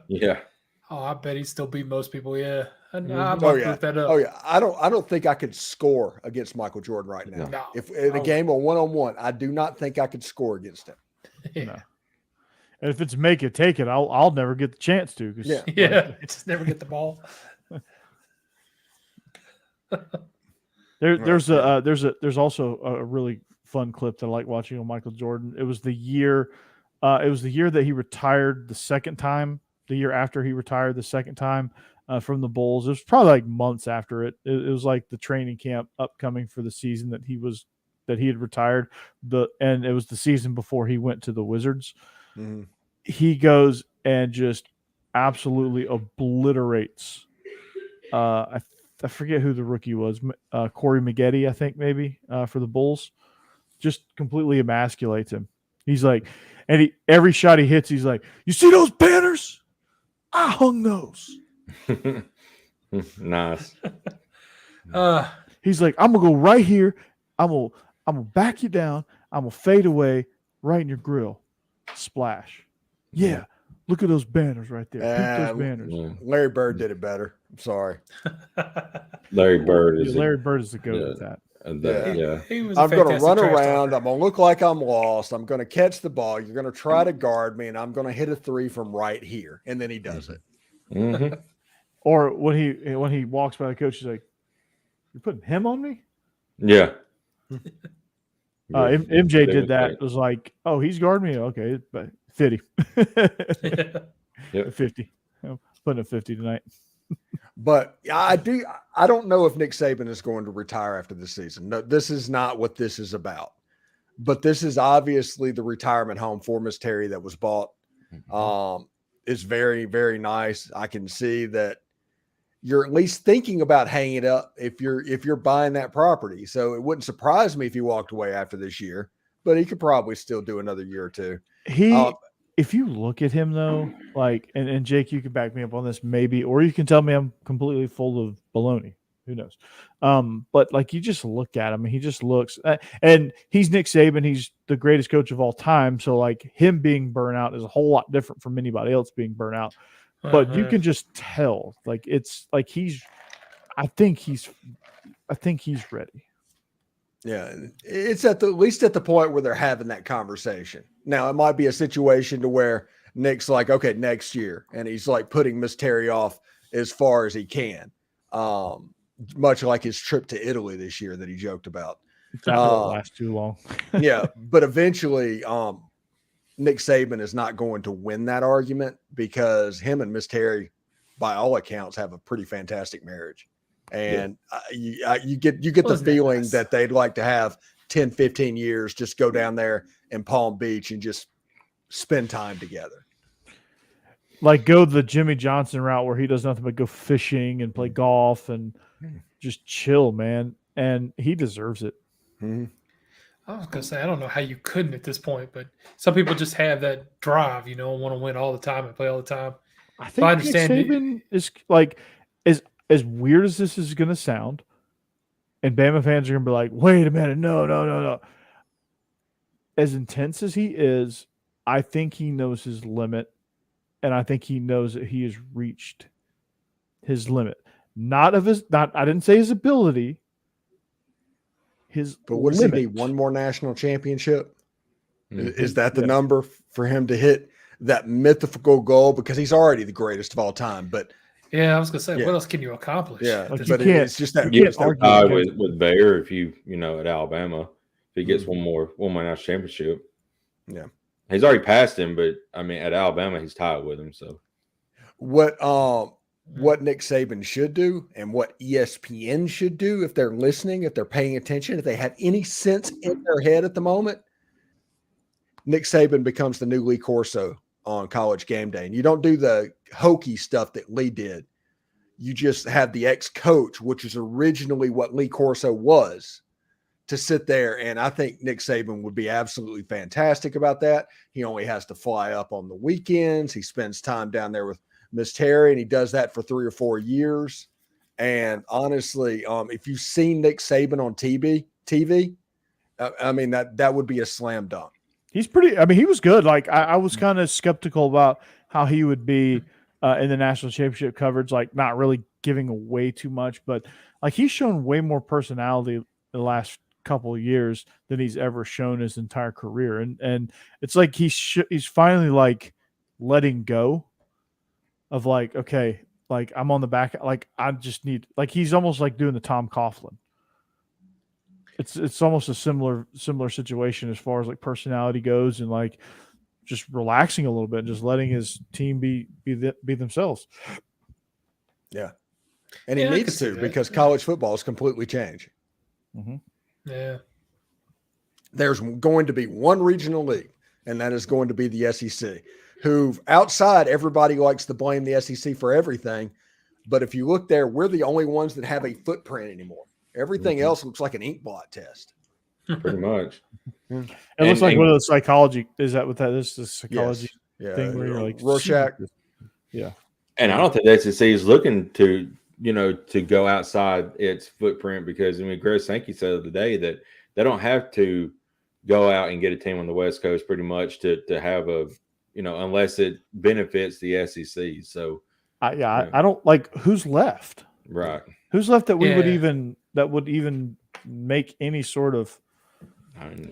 Yeah. Oh, I bet he still beat most people. Yeah, I'm Oh, gonna yeah. look that up. Oh yeah, I don't think I could score against Michael Jordan right now. No. If in a Oh. game of 1-on-1, I do not think I could score against him. Yeah, No. And if it's make it, take it, I'll never get the chance to. 'Cause, Yeah. yeah. Just never get the ball. There's also a really fun clip that I like watching on Michael Jordan. It was the year that he retired the second time. The year after he retired the second time from the Bulls. It was probably like months after it. It was like the training camp upcoming for the season that he had retired. And it was the season before he went to the Wizards. Mhm. He goes and just absolutely obliterates. I forget who the rookie was. Corey Maggette, I think maybe for the Bulls. Just completely emasculates him. He's like, and every shot he hits, he's like, "You see those banners? I hung those." Nice. He's like, "I'm gonna go right here. I'm gonna back you down. I'm gonna fade away right in your grill. Splash. Yeah, look at those banners right there. Peep those banners." Yeah. Larry Bird did it better. I'm sorry. Larry Bird is Larry Bird is the goat at that. yeah. He was a I'm going to fantastic run trash around. talker. I'm going to look like I'm lost. I'm going to catch the ball. You're going to try to guard me, and I'm going to hit a three from right here. And then he does it. Mhm. Or when he walks by the coach, he's like, "You're putting him on me?" Yeah. MJ did that. It was like, "Oh, he's guarding me. Okay, but 50, Yep. 50. I'm putting a 50 tonight." But I don't know if Nick Saban is going to retire after this season. No, this is not what this is about. But this is obviously the retirement home for Miss Terry that was bought. It's very, very nice. I can see that you're at least thinking about hanging it up if you're buying that property. So it wouldn't surprise me if he walked away after this year, but he could probably still do another year or two. If you look at him though, like, and Jake, you can back me up on this maybe, or you can tell me I'm completely full of baloney. Who knows? But like you just look at him, and he just looks, and he's Nick Saban. He's the greatest coach of all time. So like him being burnt out is a whole lot different from anybody else being burnt out. But you can just tell, like it's like I think he's ready. Yeah, it's at least at the point where they're having that conversation. Now it might be a situation to where Nick's like, okay, next year, and he's like putting Miss Terry off as far as he can. Much like his trip to Italy this year that he joked about. That won't last too long. Yeah, but eventually Nick Saban is not going to win that argument because him and Miss Terry, by all accounts, have a pretty fantastic marriage. And you get the feeling that they'd like to have 10, 15 years, just go down there in Palm Beach and just spend time together. Like go the Jimmy Johnson route where he does nothing but go fishing and play golf and just chill, man. And he deserves it. Mm-hmm. I was going to say, I don't know how you couldn't at this point, but some people just have that drive, and want to win all the time and play all the time. I think Nick Saban is like, as weird as this is going to sound, and Bama fans are going to be like, wait a minute, no. As intense as he is, I think he knows his limit. And I think he knows that he has reached his limit. I didn't say his ability. But what does he need? One more national championship? Mm-hmm. Is that the number for him to hit that mythical goal? Because he's already the greatest of all time. But yeah, I was gonna say, what else can you accomplish? Yeah, like but it's just that you get with Bayer if you at Alabama if he gets one more national championship. Yeah. He's already passed him, but I mean, at Alabama, he's tied with him. So, what Nick Saban should do, and what ESPN should do, if they're listening, if they're paying attention, if they have any sense in their head at the moment, Nick Saban becomes the new Lee Corso on College Game Day, and you don't do the hokey stuff that Lee did. You just have the ex-coach, which is originally what Lee Corso was, to sit there, and I think Nick Saban would be absolutely fantastic about that. He only has to fly up on the weekends. He spends time down there with Miss Terry, and he does that for 3 or 4 years. And honestly, if you've seen Nick Saban on TV, I mean, that would be a slam dunk. He's pretty – I mean, he was good. Like, I was kind of skeptical about how he would be in the national championship coverage, like not really giving away too much. But, like, he's shown way more personality the last couple of years than he's ever shown his entire career, and it's like he's finally like letting go of like, okay, like I'm on the back, like I just need, like he's almost like doing the Tom Coughlin. It's almost a similar situation as far as like personality goes, and like just relaxing a little bit and just letting his team be themselves. Yeah, and he needs to, because college football is completely changing. Mm-hmm. Yeah. There's going to be one regional league, and that is going to be the SEC, who outside everybody likes to blame the SEC for everything. But if you look there, we're the only ones that have a footprint anymore. Everything else looks like an ink blot test. Pretty much. It looks like one of the psychology. Is that what that is? The psychology thing where you're like Rorschach. Yeah. And I don't think the SEC is looking to go outside its footprint, because I mean, Greg Sankey said the other day that they don't have to go out and get a team on the West Coast pretty much to have a, unless it benefits the SEC. So, I don't like who's left. Right. Who's left that we would even make any sort of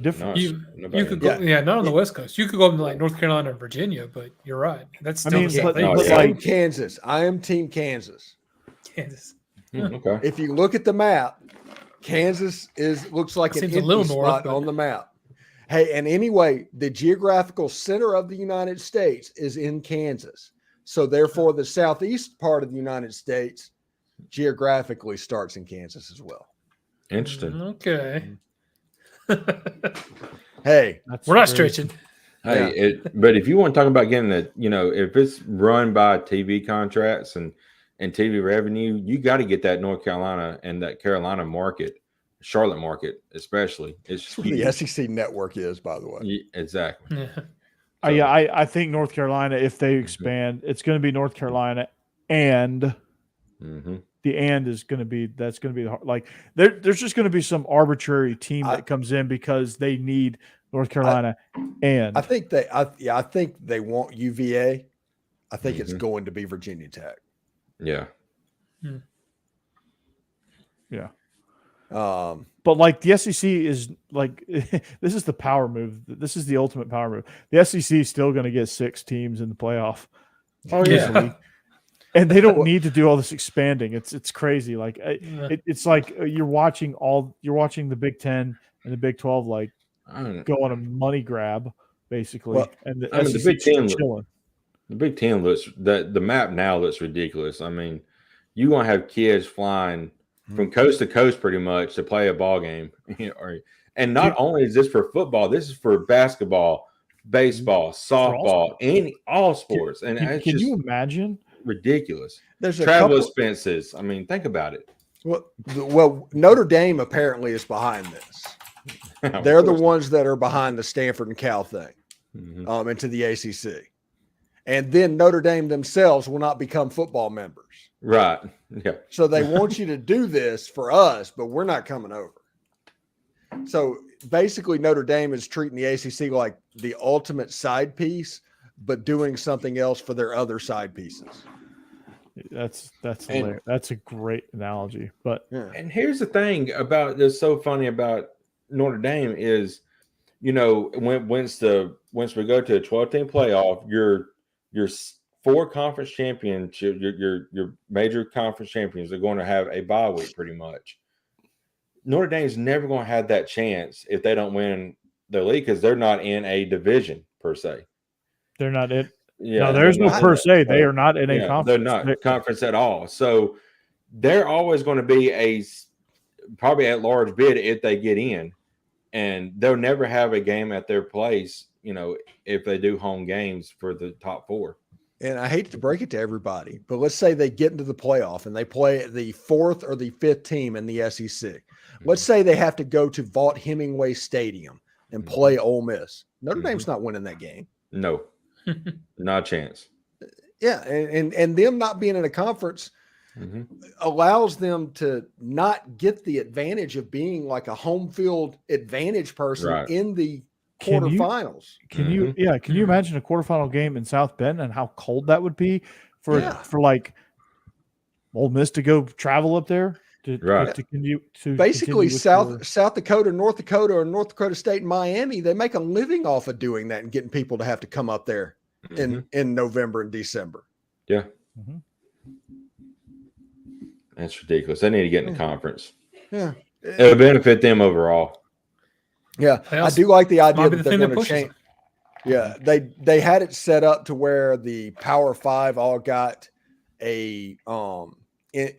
difference? You could go, not on the West Coast. You could go up to like North Carolina and Virginia, but you're right. That's still like Kansas. I am team Kansas. Kansas. Okay. If you look at the map, Kansas looks like an empty spot on the map. Hey, and anyway, the geographical center of the United States is in Kansas. So therefore, the southeast part of the United States geographically starts in Kansas as well. Interesting. Okay. Hey, we're not stretching. Hey, but if you want to talk about getting that, if it's run by TV contracts and TV revenue, you got to get that North Carolina and that Carolina market, Charlotte market especially. It's the SEC network is, by the way. Yeah, exactly. Yeah. So, I think North Carolina, if they expand, it's going to be North Carolina and the and is going to be that's going to be the like there's just going to be some arbitrary team that comes in because they need North Carolina. I think they want UVA. I think it's going to be Virginia Tech. Yeah. Yeah. But like the SEC is like this is the power move. This is the ultimate power move. The SEC is still going to get 6 teams in the playoff. Oh yeah. And they don't need to do all this expanding. It's crazy. Like it's like you're watching the Big 10 and the Big 12 like go on a money grab basically. Well, and the Big 10 chilling. The Big 10 looks the map now looks ridiculous. I mean, you want to have kids flying from coast to coast pretty much to play a ball game. And not only is this for football, this is for basketball, baseball, softball, all sports. And can you imagine? Ridiculous. There's travel expenses. I mean, think about it. Well, Notre Dame apparently is behind this. They're the ones that are behind the Stanford and Cal thing into the ACC. And then Notre Dame themselves will not become football members. Right. Yeah. So they want you to do this for us, but we're not coming over. So basically Notre Dame is treating the ACC like the ultimate side piece, but doing something else for their other side pieces. That's hilarious. That's a great analogy. But and here's the thing about that's so funny about Notre Dame is, once we go to a 12-team playoff, your 4 conference championships, your major conference champions are going to have a bye week pretty much. Notre Dame's never going to have that chance if they don't win the league because they're not in a division per se. They're not it. Yeah, no, there's no per se. They are not in a conference. They're not conference at all. So they're always going to be probably at large bid if they get in, and they'll never have a game at their place. If they do home games for the top 4. And I hate to break it to everybody, but let's say they get into the playoff and they play the 4th or the 5th team in the SEC. Let's say they have to go to Vaught Hemingway Stadium and play Ole Miss. Notre Dame's not winning that game. No, not a chance. Yeah, and them not being in a conference allows them to not get the advantage of being like a home field advantage person in the quarterfinals. Can you imagine a quarterfinal game in South Bend and how cold that would be for like Ole Miss to go travel up there basically South Dakota, North Dakota, or North Dakota State and Miami, they make a living off of doing that and getting people to have to come up there in November and December. Yeah. That's ridiculous. They need to get in the conference. Yeah. It'll benefit them overall. Yeah, I do like the idea that they're going to change. Yeah, they had it set up to where the Power 5 all got a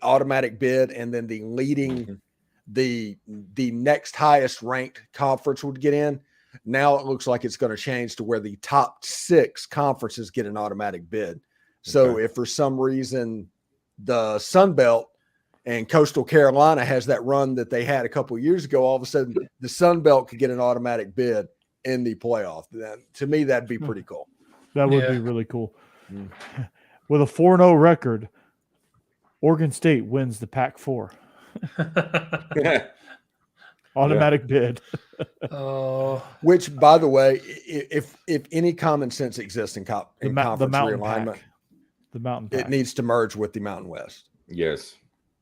automatic bid, and then the leading the next highest ranked conference would get in. Now it looks like it's going to change to where the top 6 conferences get an automatic bid. So if for some reason the Sun Belt and Coastal Carolina has that run that they had a couple of years ago, all of a sudden the Sun Belt could get an automatic bid in the playoff. To me, that'd be pretty cool. That would be really cool. With a 4-0 record, Oregon State wins the Pac-4. Automatic bid. Which, by the way, if any common sense exists in conference realignment, the Mountain Pack. It needs to merge with the Mountain West. Yes.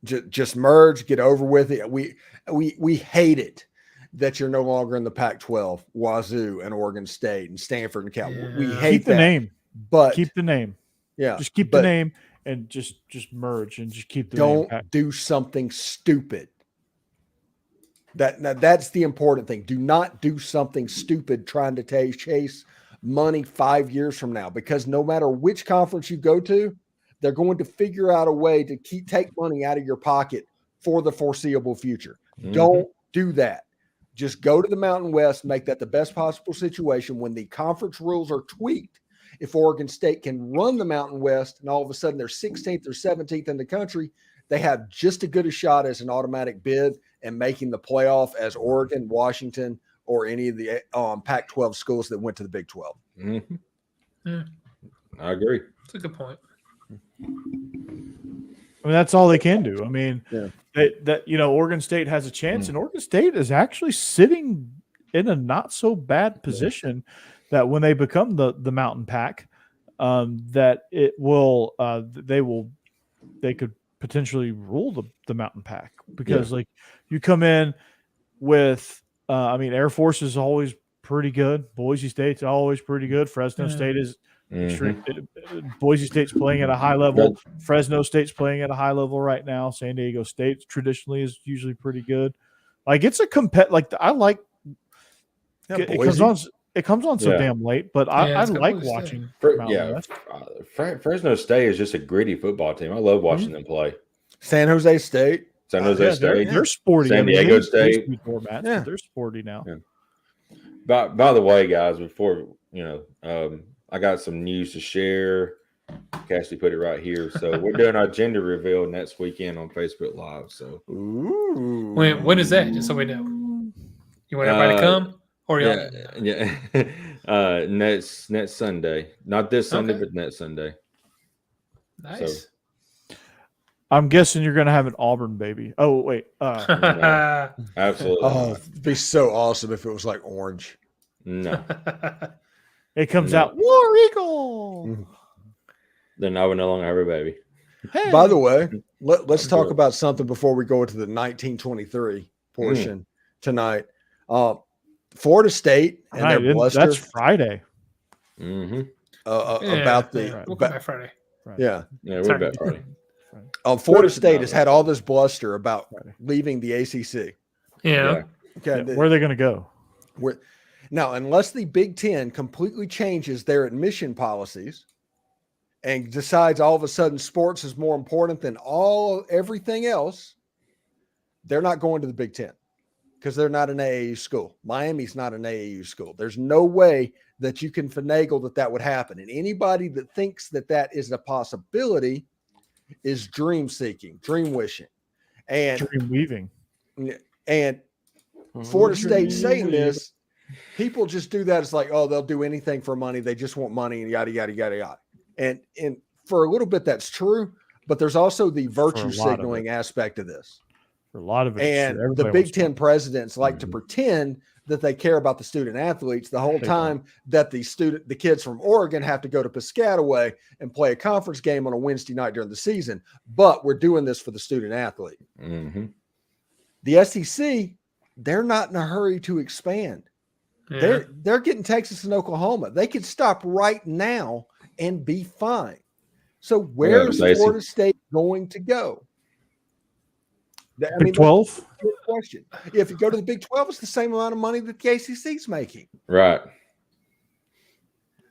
Just merge, get over with it. We hate it that you're no longer in the Pac-12, Wazoo and Oregon State and Stanford and Cal. Yeah. We hate keep the name, but keep the name. Yeah, just keep the name and just merge and just keep the name. Don't do something stupid. That's the important thing. Do not do something stupid trying to chase money 5 years from now, because no matter which conference you go to, they're going to figure out a way to take money out of your pocket for the foreseeable future. Don't do that. Just go to the Mountain West, make that the best possible situation. When the conference rules are tweaked, if Oregon State can run the Mountain West and all of a sudden they're 16th or 17th in the country, they have just as good a shot as an automatic bid and making the playoff as Oregon, Washington, or any of the Pac-12 schools that went to the Big 12. I agree. That's a good point. I mean, that's all they can do. I mean, Yeah. Oregon State has a chance, and Oregon State is actually sitting in a not so bad position that when they become the Mountain Pack, that it will they could potentially rule the Mountain Pack because like you come in with Air Force is always pretty good. Boise State's always pretty good. Fresno State is Boise State's playing at a high level. Fresno State's playing at a high level right now. San Diego State traditionally is usually pretty good. Like it's a it comes on so damn late, but I like watching. Fresno State is just a gritty football team. I love watching them play. San Jose State. They're sporty. San Diego State. They're sporty now. Yeah. By the way, guys, before I got some news to share. Cassie put it right here. So we're doing our gender reveal next weekend on Facebook Live. So when is that? Just so we know. You want everybody to come? Or next Sunday. Not this Sunday, but next Sunday. Nice. So, I'm guessing you're going to have an Auburn baby. Oh, wait. No, absolutely. Oh, it'd be so awesome if it was like orange. No. It comes out, War Eagle. Then I would no longer have a baby. Hey. By the way, let's talk about something before we go into the 1923 portion tonight. Florida State and their bluster. That's Friday. About the we'll come back Friday. Yeah, we're back Friday. Florida State has had all this bluster about leaving the ACC. Yeah. Okay. Where are they going to go? Now, unless the Big Ten completely changes their admission policies and decides all of a sudden sports is more important than everything else, they're not going to the Big Ten because they're not an AAU school. Miami's not an AAU school. There's no way that you can finagle that would happen. And anybody that thinks that is a possibility is dream seeking, dream wishing, and dream weaving. And Florida State saying this, people just do that. It's like, oh, they'll do anything for money. They just want money and yada, yada, yada, yada. And for a little bit, that's true. But there's also the virtue signaling aspect of this. For a lot of it. And the Big Ten presidents like to pretend that they care about the student athletes the whole time that the kids from Oregon have to go to Piscataway and play a conference game on a Wednesday night during the season. But we're doing this for the student athlete. Mm-hmm. The SEC, they're not in a hurry to expand. Yeah. They're getting Texas and Oklahoma. They could stop right now and be fine. So where is Florida State going to go? Big 12? Question. If you go to the Big 12, it's the same amount of money that the ACC is making. Right.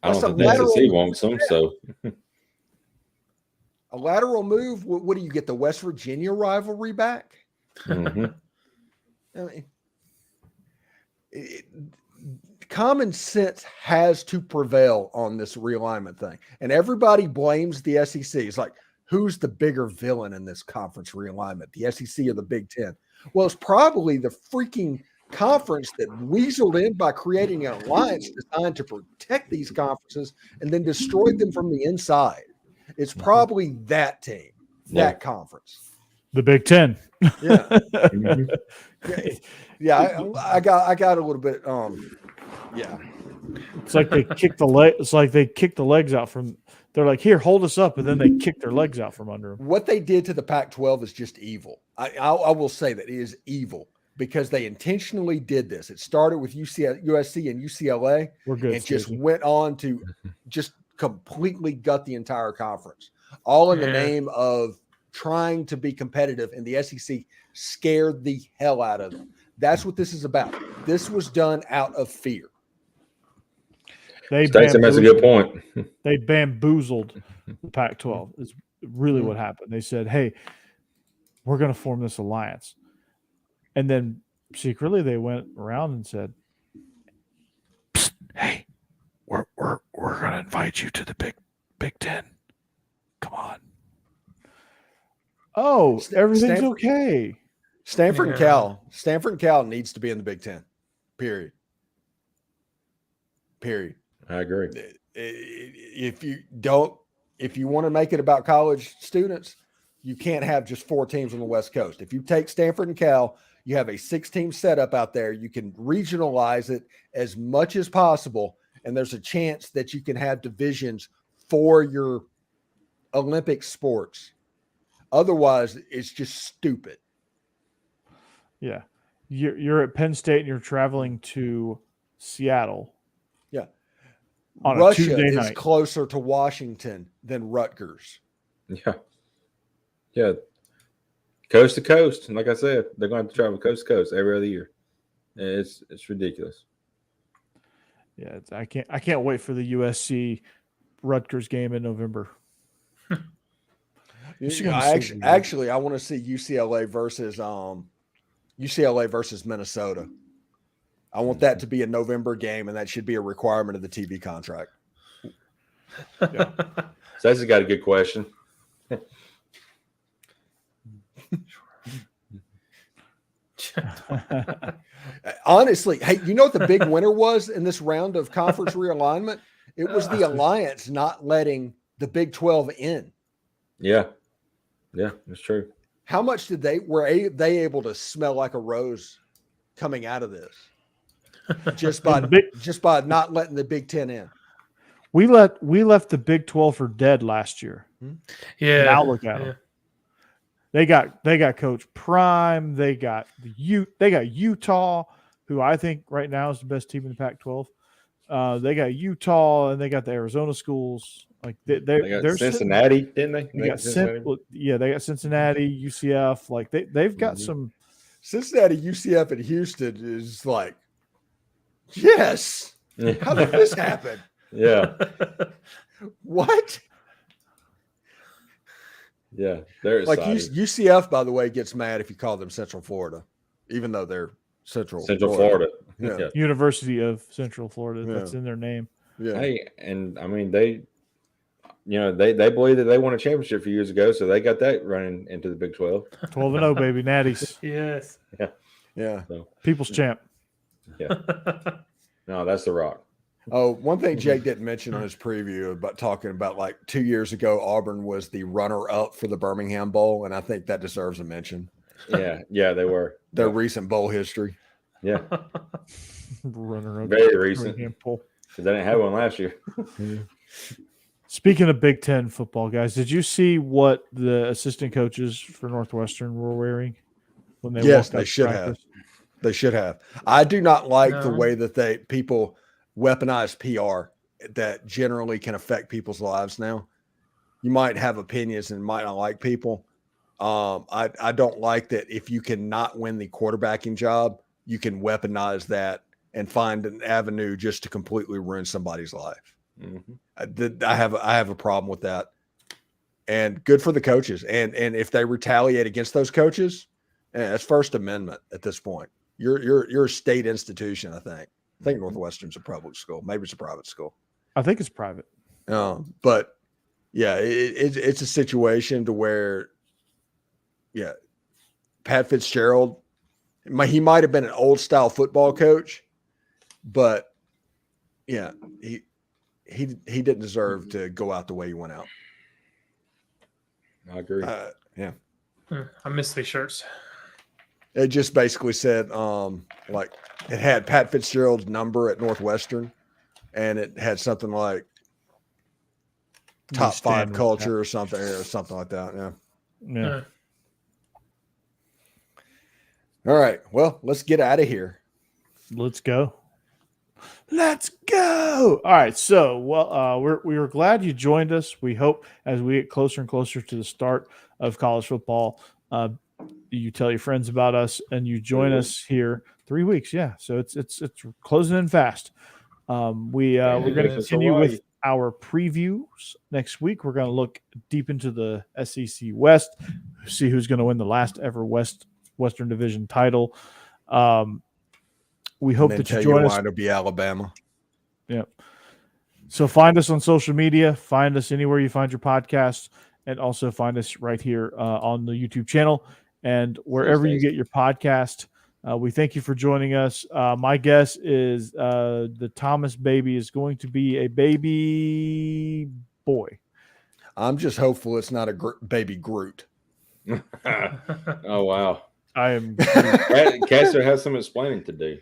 I don't think the SEC wants them. So a lateral move. What do you get? The West Virginia rivalry back? Mm-hmm. I mean, common sense has to prevail on this realignment thing. And everybody blames the SEC. It's like, who's the bigger villain in this conference realignment, the SEC or the Big Ten? Well, it's probably the freaking conference that weaseled in by creating an alliance designed to protect these conferences and then destroyed them from the inside. It's probably that team, that conference. The Big Ten. Yeah. I got a little bit. It's like they kicked the leg. It's like they kicked the legs out from. They're like, here, hold us up, and then they kicked their legs out from under them. What they did to the Pac-12 is just evil. I will say that it is evil because they intentionally did this. It started with USC and UCLA. It just went on to just completely gut the entire conference, all in the name of trying to be competitive, and the SEC scared the hell out of them. That's what this is about. This was done out of fear. That's a good point. They bamboozled the Pac-12 is really what happened. They said, hey, we're going to form this alliance. And then secretly they went around and said, hey, we're going to invite you to the Big Ten. Come on. Oh, everything's okay. Stanford and Cal needs to be in the Big Ten. Period. I agree. If you want to make it about college students, You can't have just 4 teams on the West Coast. If you take Stanford and Cal, you have a 6-team setup out there. You can regionalize it as much as possible, and there's a chance that you can have divisions for your Olympic sports. Otherwise, it's just stupid. Yeah. You're at Penn State and you're traveling to Seattle. Yeah. On Russia a Tuesday is night. closer to Washington than Rutgers. Yeah. Yeah. Coast to coast. And like I said, they're going to have to travel coast to coast every other year. It's ridiculous. Yeah, I can't wait for the USC Rutgers game in November. Actually, I want to see UCLA versus Minnesota. I want that to be a November game, and that should be a requirement of the TV contract. Yeah. So that's got a good question. Honestly, hey, you know what the big winner was in this round of conference realignment? It was the Alliance not letting the Big 12 in. Yeah. Yeah, that's true. How much were they able to smell like a rose coming out of this? Just by not letting the Big 10 in. We left the Big 12 for dead last year. Yeah. Now look at them. They got Coach Prime. They got Utah, who I think right now is the best team in the Pac-12. They got Utah and they got the Arizona schools. Like they're Cincinnati, didn't they? They got Cincinnati, UCF. Like they've got some. Cincinnati, UCF, and Houston is like, yes. How did this happen? Yeah. What? Yeah, they're like UCF, by the way, gets mad if you call them Central Florida, even though they're Central Florida. Yeah. University of Central Florida. Yeah. That's in their name. Yeah. Hey, and I mean they believe that they won a championship a few years ago, so they got that running into the Big 12. 12-0, baby, Natties. Yes. Yeah. Yeah. So, People's champ. Yeah. No, that's the Rock. Oh, one thing Jake didn't mention on his preview about talking about like 2 years ago, Auburn was the runner-up for the Birmingham Bowl, and I think that deserves a mention. Yeah, they were. Their recent bowl history. Yeah. Runner-up. Very recent. Because they didn't have one last year. Speaking of Big Ten football, guys, did you see what the assistant coaches for Northwestern were wearing when they Yes, they should have. They should have. I do not like the way that people weaponize PR that generally can affect people's lives now. You might have opinions and might not like people. I don't like that if you cannot win the quarterbacking job, you can weaponize that and find an avenue just to completely ruin somebody's life. Mm-hmm. I have a problem with that. And good for the coaches. And if they retaliate against those coaches, that's First Amendment at this point. You're a state institution, I think. I think Northwestern's a public school. Maybe it's a private school. I think it's private. But yeah, it's a situation to where, yeah, Pat Fitzgerald, he might have been an old style football coach, but yeah, he didn't deserve to go out the way he went out. I agree. Yeah. I miss these shirts. It just basically said, like it had Pat Fitzgerald's number at Northwestern, and it had something like top 5 culture or something like that. Yeah. Yeah. All right. Well, let's get out of here. Let's go. All right. So, we were glad you joined us. We hope as we get closer and closer to the start of college football, you tell your friends about us and you join us here. 3 weeks. Yeah. So it's closing in fast. We're going to continue with our previews next week. We're going to look deep into the SEC West, see who's going to win the last ever Western Division title. We hope that you join us. It'll be Alabama. Yeah. So find us on social media. Find us anywhere you find your podcast, and also find us right here on the YouTube channel and wherever you get your podcast. We thank you for joining us. My guess is the Thomas baby is going to be a baby boy. I'm just hopeful it's not a baby Groot. Oh wow. I am. Caster has some explaining to do.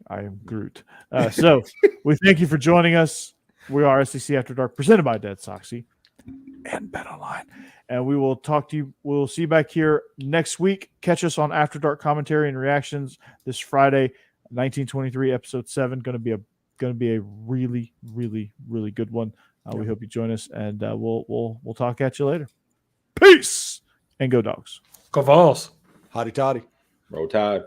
I am Groot. So we thank you for joining us. We are SEC After Dark, presented by DeadSoxy and Bet Online. And we will talk to you. We'll see you back here next week. Catch us on After Dark commentary and reactions this Friday, 1923, episode 7. Going to be a really, really, really good one. We hope you join us, and we'll talk at you later. Peace and go Dogs. Go Vols. Hotty toddy. Roll Tide.